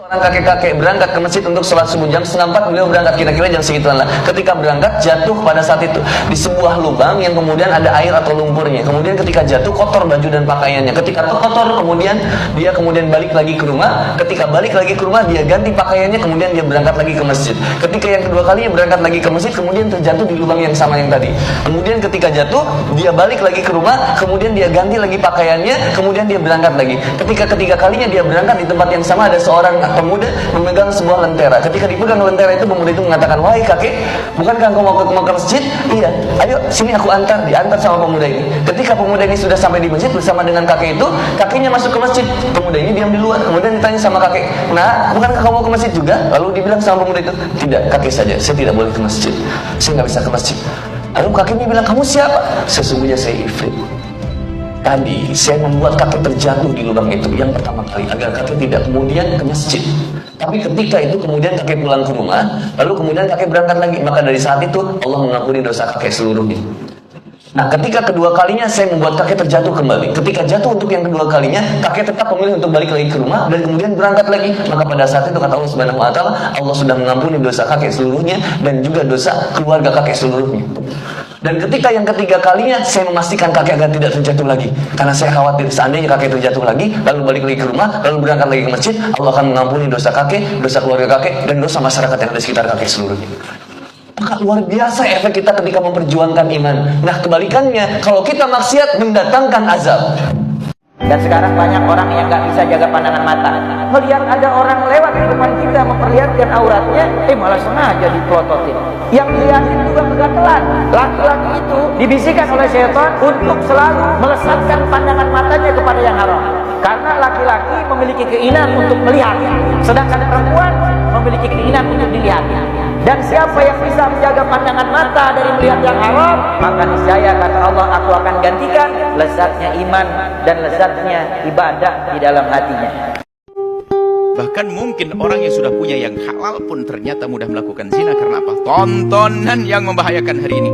Seorang kakek-kakek berangkat ke masjid untuk sholat subuh jam 3:30, beliau berangkat kira-kira jam segituan lah. Ketika berangkat jatuh pada saat itu di sebuah lubang yang kemudian ada air atau lumpurnya. Kemudian ketika jatuh kotor baju dan pakaiannya. Ketika kotor kemudian dia balik lagi ke rumah. Ketika balik lagi ke rumah dia ganti pakaiannya, kemudian dia berangkat lagi ke masjid. Ketika yang kedua kalinya berangkat lagi ke masjid, kemudian terjatuh di lubang yang sama yang tadi. Kemudian ketika jatuh dia balik lagi ke rumah, kemudian dia ganti lagi pakaiannya, kemudian dia berangkat lagi. Ketika ketiga kalinya dia berangkat di tempat yang sama ada seorang pemuda memegang sebuah lentera. Ketika dipegang lentera itu, pemuda itu mengatakan, "Wahai kakek, bukankah engkau mau ke masjid?" "Iya." "Ayo sini aku antar." Diantar sama pemuda ini. Ketika pemuda ini sudah sampai di masjid bersama dengan kakek itu, kakeknya masuk ke masjid. Pemuda ini diam di luar. Kemudian ditanya sama kakek, "Nah, bukankah kamu mau ke masjid juga?" Lalu dibilang sama pemuda itu, "Tidak, kakek saja. Saya tidak boleh ke masjid. Saya nggak bisa ke masjid." Lalu kakeknya bilang, "Kamu siapa?" "Sesungguhnya saya Ifrit. Tadi saya membuat kakek terjatuh di lubang itu yang pertama kali agar kakek tidak kemudian ke masjid. Tapi ketika itu kemudian kakek pulang ke rumah, lalu kemudian kakek berangkat lagi. Maka dari saat itu Allah mengampuni dosa kakek seluruhnya." Nah, ketika kedua kalinya saya membuat kakek terjatuh kembali. Ketika jatuh untuk yang kedua kalinya, kakek tetap memilih untuk balik lagi ke rumah dan kemudian berangkat lagi. Maka pada saat itu kata Allah Subhanahu wa taala, Allah sudah mengampuni dosa kakek seluruhnya dan juga dosa keluarga kakek seluruhnya. Dan ketika yang ketiga kalinya saya memastikan kakek agar tidak terjatuh lagi. Karena saya khawatir seandainya kakek terjatuh lagi, lalu balik lagi ke rumah, lalu berangkat lagi ke masjid, Allah akan mengampuni dosa kakek, dosa keluarga kakek, dan dosa masyarakat yang ada di sekitar kakek seluruhnya. Maka luar biasa efek kita ketika memperjuangkan iman. Nah kebalikannya, kalau kita maksiat mendatangkan azab. Dan sekarang banyak orang yang gak bisa jaga pandangan mata. Melihat ada orang lewat di depan kita memperlihatkan auratnya, malah sengaja diplototin. Yang dilihatin juga kegatelan. Laki-laki itu dibisikkan oleh syaitan untuk selalu melesatkan pandangan matanya kepada yang haram. Karena laki-laki memiliki keinginan untuk melihat, sedangkan perempuan memiliki keinginan untuk dilihat. Dan siapa yang bisa menjaga pandangan mata dari melihat yang haram, maka niscaya kata Allah, aku akan gantikan lezatnya iman dan lezatnya ibadah di dalam hatinya. Bahkan mungkin orang yang sudah punya yang halal pun ternyata mudah melakukan zina. Karena apa? Tontonan yang membahayakan hari ini.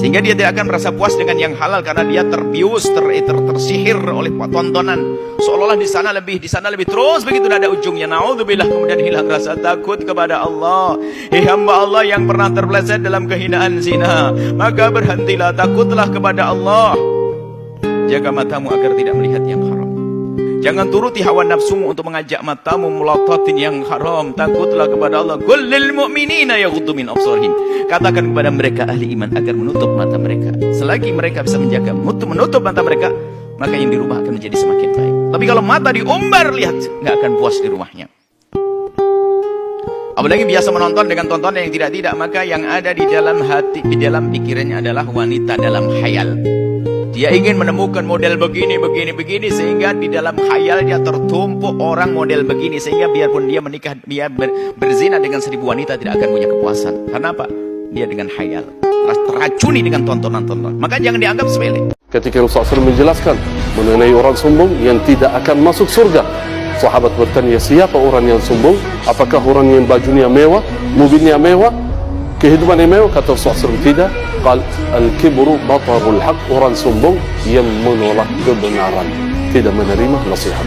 Sehingga dia tidak akan merasa puas dengan yang halal karena dia terbius, tersihir oleh tontonan. Seolah-olah di sana lebih terus begitu tidak ada ujungnya. Naudzubillah, kemudian hilang rasa takut kepada Allah. Hamba Allah yang pernah terpeleset dalam kehinaan zina, maka berhentilah, takutlah kepada Allah. Jaga matamu agar tidak melihat yang haram. Jangan turuti hawa nafsumu untuk mengajak matamu melototin yang haram. Takutlah kepada Allah. Qul lil mu'minina yaghuddu min absarihim. Katakan kepada mereka ahli iman agar menutup mata mereka. Selagi mereka bisa menjaga menutup mata mereka, maka yang di rumah akan menjadi semakin baik. Tapi kalau mata diumbar, lihat, nggak akan puas di rumahnya. Apalagi biasa menonton dengan tontonan yang tidak-tidak, maka yang ada di dalam hati, di dalam pikirannya adalah wanita dalam khayal. Dia ingin menemukan model begini, sehingga di dalam khayal dia tertumpuk orang model begini, sehingga biarpun dia menikah, dia berzina dengan 1000 wanita tidak akan punya kepuasan. Karena apa? Dia dengan khayal, teracuni dengan tontonan-tontonan. Maka jangan dianggap sepele. Ketika Rasulullah SAW menjelaskan mengenai orang sombong yang tidak akan masuk surga, sahabat bertanya, siapa orang yang sombong? Apakah orang yang bajunya mewah, mobilnya mewah, kehidupan yang mewah? Kata Rasulullah SAW, tidak. Qal al-kibru batarul haq, orang sombong yang menolak kebenaran, tidak menerima nasihat.